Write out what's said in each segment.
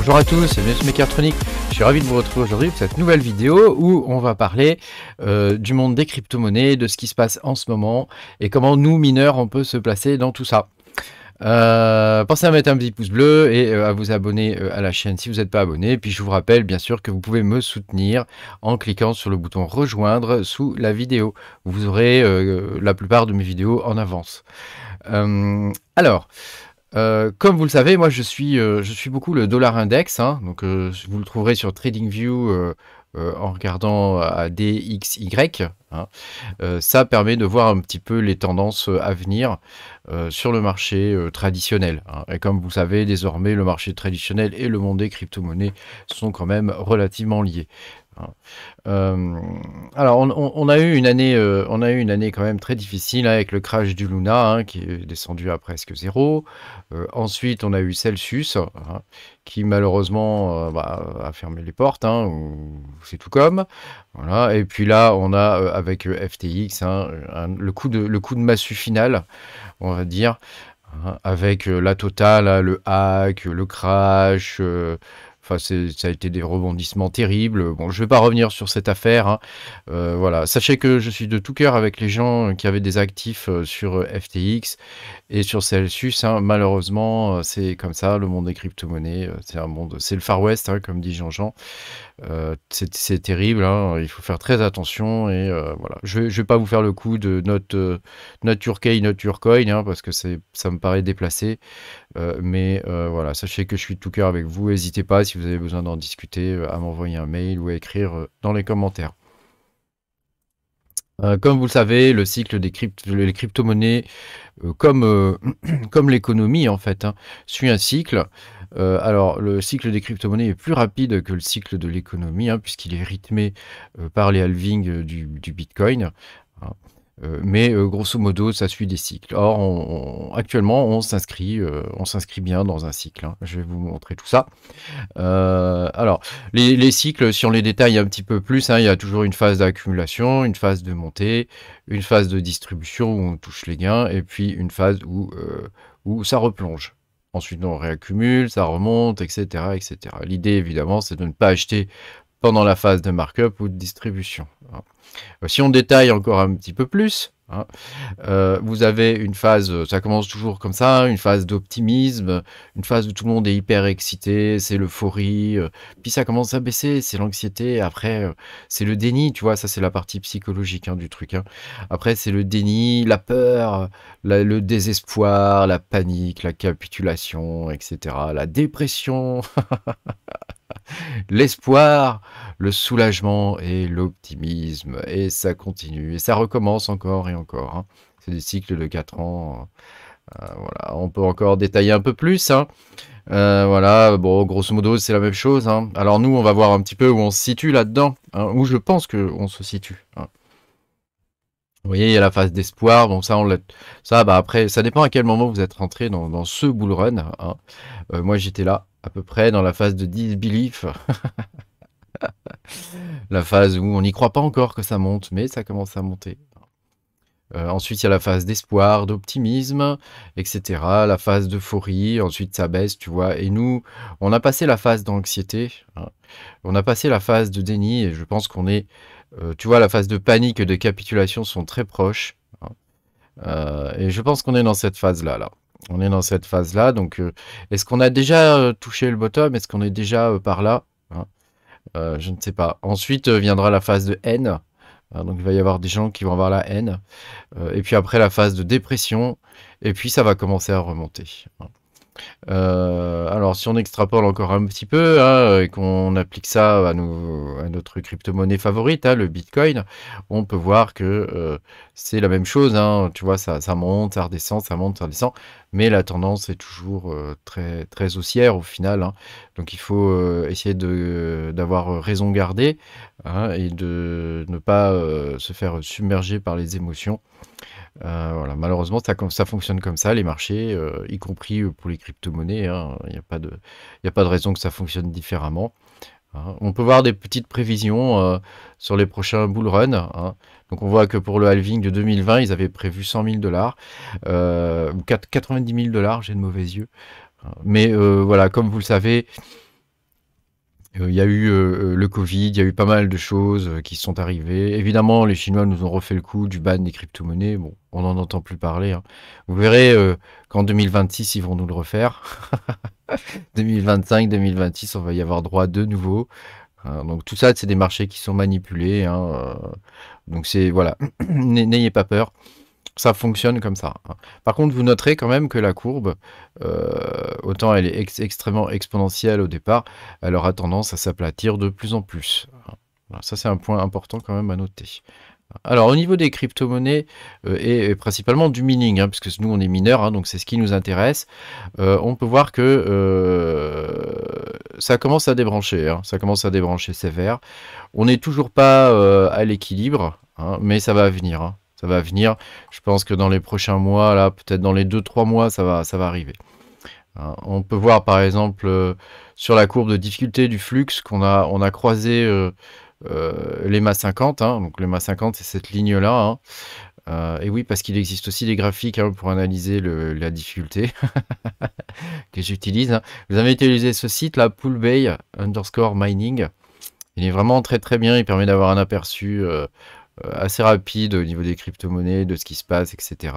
Bonjour à tous, c'est Monsieur Mechatronic. Je suis ravi de vous retrouver aujourd'hui pour cette nouvelle vidéo où on va parler du monde des crypto-monnaies, de ce qui se passe en ce moment et comment nous, mineurs, on peut se placer dans tout ça. Pensez à mettre un petit pouce bleu et à vous abonner à la chaîne si vous n'êtes pas abonné. Puis je vous rappelle bien sûr que vous pouvez me soutenir en cliquant sur le bouton rejoindre sous la vidéo. Vous aurez la plupart de mes vidéos en avance. Comme vous le savez, moi je suis beaucoup le dollar index, hein, donc vous le trouverez sur TradingView en regardant à DXY. Hein. Ça permet de voir un petit peu les tendances à venir sur le marché traditionnel. Hein. Et comme vous le savez, désormais le marché traditionnel et le monde des crypto-monnaies sont quand même relativement liés. Alors on a eu une année quand même très difficile hein, avec le crash du Luna hein, qui est descendu à presque zéro. Ensuite on a eu Celsius hein, qui malheureusement a fermé les portes, hein, c'est tout comme. Voilà. Et puis là on a avec FTX hein, le coup de massue final, on va dire, hein, avec la totale, hein, le hack, le crash. Enfin, ça a été des rebondissements terribles. Bon, je ne vais pas revenir sur cette affaire. Hein. Voilà. Sachez que je suis de tout cœur avec les gens qui avaient des actifs sur FTX et sur Celsius. Hein. Malheureusement, c'est comme ça, le monde des crypto-monnaies. C'est un monde, c'est le Far West, hein, comme dit Jean-Jean. C'est terrible. Hein. Il faut faire très attention. Et voilà. Je ne vais pas vous faire le coup de not your key, not your coin, hein, parce que ça me paraît déplacé. Voilà, sachez que je suis de tout cœur avec vous. N'hésitez pas, si vous avez besoin d'en discuter, à m'envoyer un mail ou à écrire dans les commentaires. Comme vous le savez, le cycle des les crypto-monnaies, comme l'économie en fait, hein, suit un cycle. Alors, le cycle des crypto-monnaies est plus rapide que le cycle de l'économie, hein, puisqu'il est rythmé par les halvings du Bitcoin. Hein. Mais grosso modo, ça suit des cycles. Or, actuellement, on s'inscrit bien dans un cycle. Hein. Je vais vous montrer tout ça. Alors, les cycles, si on les détaille un petit peu plus, hein, il y a toujours une phase d'accumulation, une phase de montée, une phase de distribution où on touche les gains, et puis une phase où ça replonge. Ensuite, on réaccumule, ça remonte, etc., etc. L'idée, évidemment, c'est de ne pas acheter pendant la phase de markup ou de distribution. Hein. Si on détaille encore un petit peu plus, hein, vous avez une phase, ça commence toujours comme ça, une phase d'optimisme, une phase où tout le monde est hyper excité, c'est l'euphorie, puis ça commence à baisser, c'est l'anxiété, après c'est le déni, tu vois, ça c'est la partie psychologique hein, du truc. Hein. Après c'est le déni, la peur, le désespoir, la panique, la capitulation, etc., la dépression. L'espoir, le soulagement et l'optimisme. Et ça continue. Et ça recommence encore et encore. Hein. C'est des cycles de 4 ans. Voilà. On peut encore détailler un peu plus. Hein. Voilà. Bon, grosso modo, c'est la même chose. Hein. Alors nous, on va voir un petit peu où on se situe là-dedans. Hein, où je pense qu'on se situe. Hein. Vous voyez, il y a la phase d'espoir. Donc ça, après, ça dépend à quel moment vous êtes rentré dans ce bull run. Hein. Moi, j'étais là, à peu près, dans la phase de disbelief. La phase où on n'y croit pas encore que ça monte, mais ça commence à monter. Ensuite, il y a la phase d'espoir, d'optimisme, etc. La phase d'euphorie. Ensuite, ça baisse, tu vois. Et nous, on a passé la phase d'anxiété. Hein. On a passé la phase de déni. Et je pense qu'on est... tu vois, la phase de panique et de capitulation sont très proches. Hein. Et je pense qu'on est dans cette phase-là, là. On est dans cette phase-là. Donc, est-ce qu'on a déjà touché le bottom? Est-ce qu'on est déjà par là? Hein. Je ne sais pas. Ensuite viendra la phase de haine. Donc il va y avoir des gens qui vont avoir la haine. Et puis après la phase de dépression. Et puis ça va commencer à remonter. Alors si on extrapole encore un petit peu hein, et qu'on applique ça à notre crypto-monnaie favorite, hein, le Bitcoin, on peut voir que c'est la même chose. Hein, tu vois, ça monte, ça redescend, ça monte, ça redescend. Mais la tendance est toujours très, très haussière au final. Hein. Donc il faut essayer d'avoir raison gardée hein, et de ne pas se faire submerger par les émotions. Voilà. Malheureusement, ça fonctionne comme ça, les marchés, y compris pour les crypto-monnaies. Hein. Il n'y a pas de raison que ça fonctionne différemment. Hein. On peut voir des petites prévisions sur les prochains bull run. Hein. Donc on voit que pour le halving de 2020, ils avaient prévu 100 000 $, ou 90 000 $, j'ai de mauvais yeux. Mais voilà, comme vous le savez, Il y a eu le Covid, il y a eu pas mal de choses qui sont arrivées. Évidemment, les Chinois nous ont refait le coup du ban des crypto-monnaies. Bon, on n'en entend plus parler, hein. Vous verrez qu'en 2026, ils vont nous le refaire. 2025, 2026, on va y avoir droit de nouveau. Donc tout ça, c'est des marchés qui sont manipulés, hein, donc c'est voilà, n'ayez pas peur. Ça fonctionne comme ça, hein. Par contre, vous noterez quand même que la courbe, autant elle est extrêmement exponentielle au départ, elle aura tendance à s'aplatir de plus en plus, hein. Voilà, ça c'est un point important quand même à noter. Alors au niveau des crypto-monnaies, et principalement du mining, hein, puisque nous on est mineurs, hein, donc c'est ce qui nous intéresse, on peut voir que ça commence à débrancher, hein, ça commence à débrancher sévère. On n'est toujours pas à l'équilibre, hein, mais ça va venir, hein. Ça va venir. Je pense que dans les prochains mois, là, peut-être dans les 2-3 mois, ça va arriver, hein. On peut voir par exemple sur la courbe de difficulté du flux on a croisé l'EMA 50, hein. Donc l'EMA 50, c'est cette ligne-là, hein. Et oui, parce qu'il existe aussi des graphiques, hein, pour analyser la difficulté que j'utilise, hein. Vous avez utilisé ce site là, Poolbay_mining. Il est vraiment très très bien, il permet d'avoir un aperçu assez rapide au niveau des crypto-monnaies, de ce qui se passe, etc.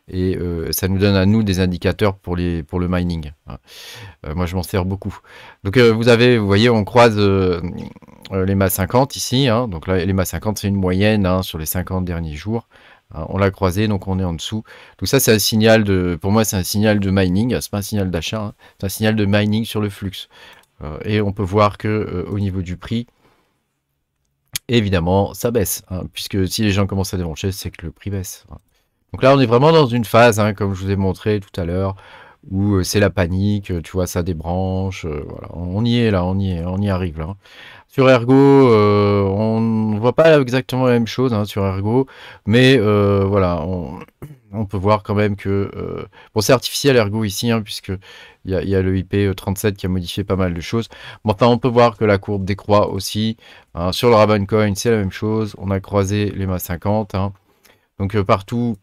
Et ça nous donne à nous des indicateurs pour le mining, hein. Moi je m'en sers beaucoup. Donc vous voyez, on croise l'EMA 50 ici, hein. Donc là, l'EMA 50 c'est une moyenne, hein, sur les 50 derniers jours, hein. On l'a croisé, donc on est en dessous. Donc ça c'est un signal pour moi c'est un signal de mining, c'est pas un signal d'achat, hein. C'est un signal de mining sur le flux. Et on peut voir que au niveau du prix, évidemment, ça baisse, hein, puisque si les gens commencent à débrancher, c'est que le prix baisse, hein. Donc là, on est vraiment dans une phase, hein, comme je vous ai montré tout à l'heure, où c'est la panique, tu vois, ça débranche, voilà. On y est là, on y arrive là, hein. Sur Ergo, on ne voit pas exactement la même chose, hein, sur Ergo, mais voilà, on peut voir quand même que... bon, c'est artificiel Ergo ici, hein, puisque il y a le IP37 qui a modifié pas mal de choses. Bon, enfin, on peut voir que la courbe décroît aussi, hein. Sur le Ravencoin, c'est la même chose. On a croisé les MA 50, hein. Donc partout,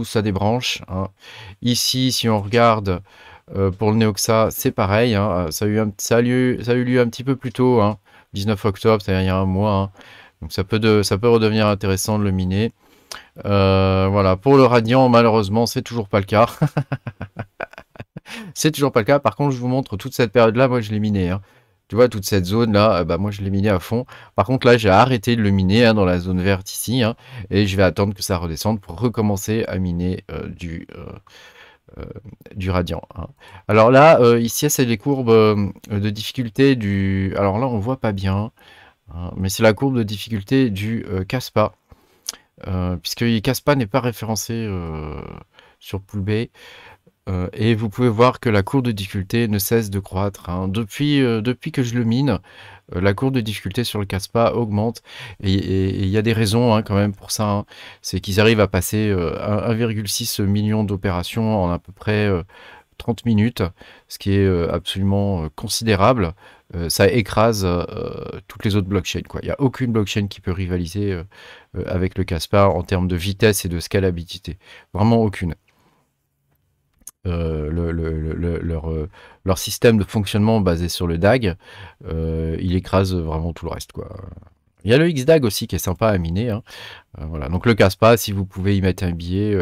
ça débranche, hein. Ici, si on regarde pour le Neoxa, c'est pareil, hein. Ça a eu lieu un petit peu plus tôt, hein, 19 octobre, c'est-à-dire il y a un mois, hein. Donc ça peut redevenir intéressant de le miner. Voilà, pour le Radiant, malheureusement, c'est toujours pas le cas. C'est toujours pas le cas. Par contre, je vous montre toute cette période-là, moi je l'ai miné, hein. Tu vois, toute cette zone-là, bah, moi je l'ai miné à fond. Par contre, là, j'ai arrêté de le miner, hein, dans la zone verte ici, hein, et je vais attendre que ça redescende pour recommencer à miner du Radiant, hein. Alors là, ici, c'est les courbes de difficulté du... Alors là, on voit pas bien, hein, mais c'est la courbe de difficulté du Caspa. Puisque Caspa n'est pas référencé sur Poolbay. Et vous pouvez voir que la courbe de difficulté ne cesse de croître, hein. Depuis que je le mine, la courbe de difficulté sur le Caspa augmente. Et il y a des raisons, hein, quand même pour ça, hein. C'est qu'ils arrivent à passer 1,6 million d'opérations en à peu près 30 minutes, ce qui est absolument considérable. Ça écrase toutes les autres blockchains, quoi. Il n'y a aucune blockchain qui peut rivaliser avec le Caspa en termes de vitesse et de scalabilité. Vraiment aucune. Leur système de fonctionnement basé sur le DAG, il écrase vraiment tout le reste, quoi. Il y a le XDAG aussi qui est sympa à miner, hein. Voilà. Donc le Caspa, si vous pouvez y mettre un billet,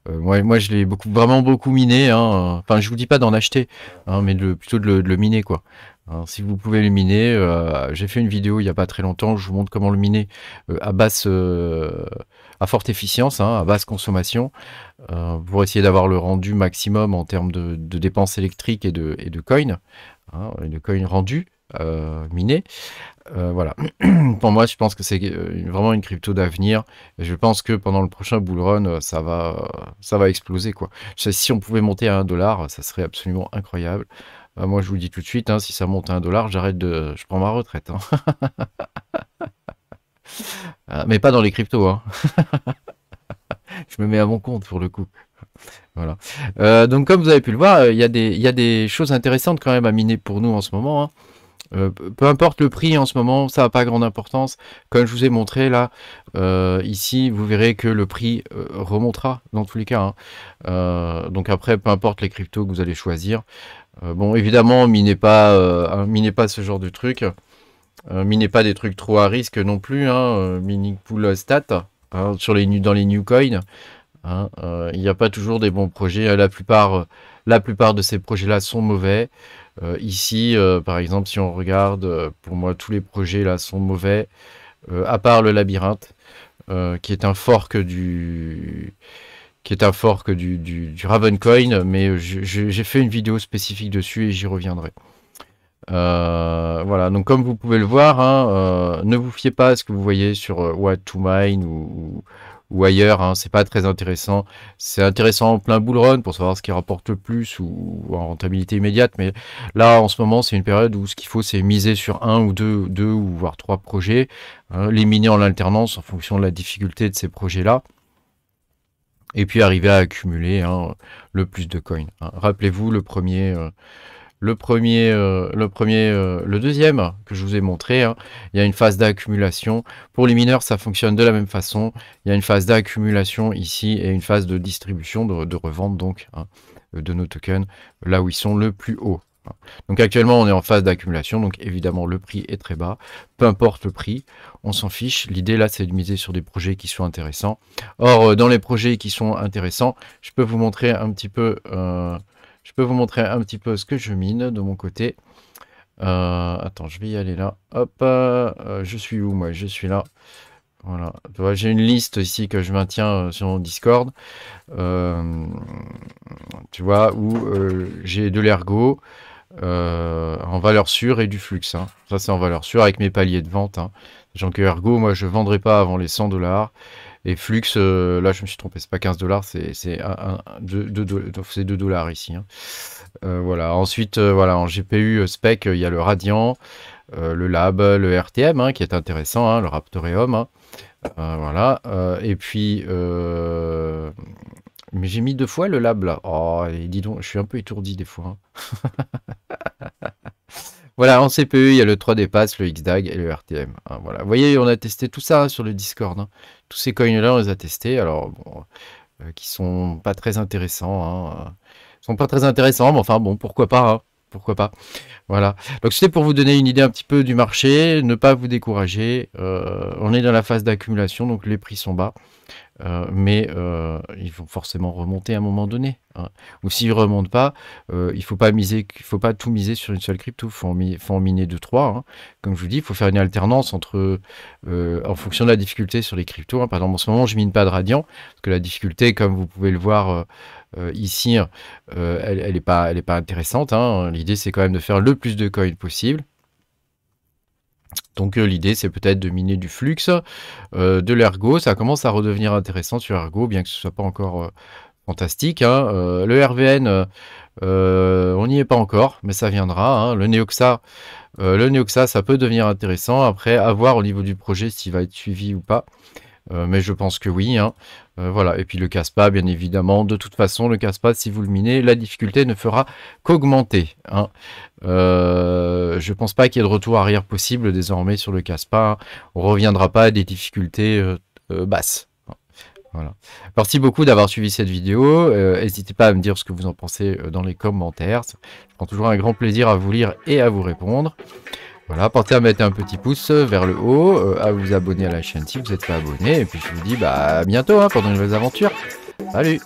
moi je l'ai vraiment beaucoup miné, hein. Enfin, je vous dis pas d'en acheter, hein, mais plutôt de le miner, quoi. Hein, si vous pouvez le miner, j'ai fait une vidéo il n'y a pas très longtemps, je vous montre comment le miner à forte efficience, hein, à basse consommation, pour essayer d'avoir le rendu maximum en termes de dépenses électriques et de coins, hein, et de coins rendus, minés. Voilà. Pour moi, je pense que c'est vraiment une crypto d'avenir. Et je pense que pendant le prochain bull run, ça va exploser, quoi. Si on pouvait monter à 1 $, ça serait absolument incroyable. Moi, je vous le dis tout de suite, hein, si ça monte à 1 $, je prends ma retraite, hein. Mais pas dans les cryptos, hein. Je me mets à mon compte pour le coup. Voilà. Donc comme vous avez pu le voir, il y a des choses intéressantes quand même à miner pour nous en ce moment, hein. Peu importe le prix en ce moment, ça n'a pas grande importance. Comme je vous ai montré là, ici, vous verrez que le prix remontera dans tous les cas, hein. Donc après, peu importe les cryptos que vous allez choisir. Bon, évidemment, minez pas ce genre de truc. Minez pas des trucs trop à risque non plus, hein. Mining pool stat, hein, dans les new coins. Hein, il n'y a pas toujours des bons projets. La plupart de ces projets-là sont mauvais. Ici, par exemple, si on regarde, pour moi, tous les projets là sont mauvais, à part le labyrinthe, qui est un fork du Ravencoin, mais j'ai fait une vidéo spécifique dessus et j'y reviendrai. Voilà, donc comme vous pouvez le voir, hein, ne vous fiez pas à ce que vous voyez sur What to Mine ou ailleurs, hein, c'est pas très intéressant. C'est intéressant en plein bull run pour savoir ce qui rapporte le plus ou en rentabilité immédiate, mais là en ce moment c'est une période où ce qu'il faut c'est miser sur un ou deux ou voire trois projets, hein, les miner en alternance en fonction de la difficulté de ces projets-là, et puis arriver à accumuler, hein, le plus de coins, hein. Rappelez-vous le deuxième que je vous ai montré, hein, il y a une phase d'accumulation. Pour les mineurs, ça fonctionne de la même façon. Il y a une phase d'accumulation ici et une phase de distribution, de revente donc, hein, de nos tokens, là où ils sont le plus haut. Donc actuellement, on est en phase d'accumulation, donc évidemment, le prix est très bas. Peu importe le prix, on s'en fiche. L'idée là, c'est de miser sur des projets qui sont intéressants. Or, dans les projets qui sont intéressants, je peux vous montrer un petit peu... ce que je mine de mon côté. Attends, je vais y aller là. Hop, je suis où moi? Je suis là. Voilà. J'ai une liste ici que je maintiens sur mon Discord. Tu vois, où j'ai de l'ergo en valeur sûre et du flux, hein. Ça, c'est en valeur sûre avec mes paliers de vente, hein. Sachant que ergo, moi, je ne vendrai pas avant les 100 $. Et Flux, là je me suis trompé, c'est pas 15 $, c'est 2 $ ici, hein. Voilà. Ensuite, voilà, en GPU spec, il y a le Radiant, le Lab, le RTM, hein, qui est intéressant, hein, le Raptoreum, hein. Voilà. Et puis, mais j'ai mis 2 fois le Lab là. Oh, et dis donc, je suis un peu étourdi des fois, hein. Voilà, en CPU, il y a le 3D Pass, le XDAG et le RTM, hein, voilà. Vous voyez, on a testé tout ça, hein, sur le Discord, hein. Tous ces coins-là, on les a testés. Alors, bon, qui sont pas très intéressants, hein, sont pas très intéressants, mais enfin, bon, pourquoi pas, hein, pourquoi pas. Voilà. Donc, c'était pour vous donner une idée un petit peu du marché, ne pas vous décourager. On est dans la phase d'accumulation, donc les prix sont bas. Mais ils vont forcément remonter à un moment donné, hein. Ou s'ils ne remontent pas, il faut pas tout miser sur une seule crypto. Faut en miner 2-3, hein. Comme je vous dis, il faut faire une alternance entre, en fonction de la difficulté sur les cryptos, hein. Par exemple, en ce moment, je mine pas de Radiant, parce que la difficulté, comme vous pouvez le voir ici, elle n'est pas intéressante, hein. L'idée, c'est quand même de faire le plus de coins possible. Donc l'idée c'est peut-être de miner du flux, de l'ergo, ça commence à redevenir intéressant sur ergo, bien que ce soit pas encore fantastique, hein. Le RVN, on n'y est pas encore, mais ça viendra, hein. Le Neoxa, ça peut devenir intéressant, après à voir au niveau du projet s'il va être suivi ou pas. Mais je pense que oui, hein. Voilà. Et puis le Caspa, bien évidemment. De toute façon, le Caspa, si vous le minez, la difficulté ne fera qu'augmenter, hein. Je pense pas qu'il y ait de retour arrière possible désormais sur le Caspa, hein. On reviendra pas à des difficultés basses. Voilà. Merci beaucoup d'avoir suivi cette vidéo. N'hésitez pas à me dire ce que vous en pensez dans les commentaires. Je prends toujours un grand plaisir à vous lire et à vous répondre. Voilà, pensez à mettre un petit pouce vers le haut, à vous abonner à la chaîne si vous n'êtes pas abonné. Et puis je vous dis à bientôt, hein, pour de nouvelles aventures. Salut!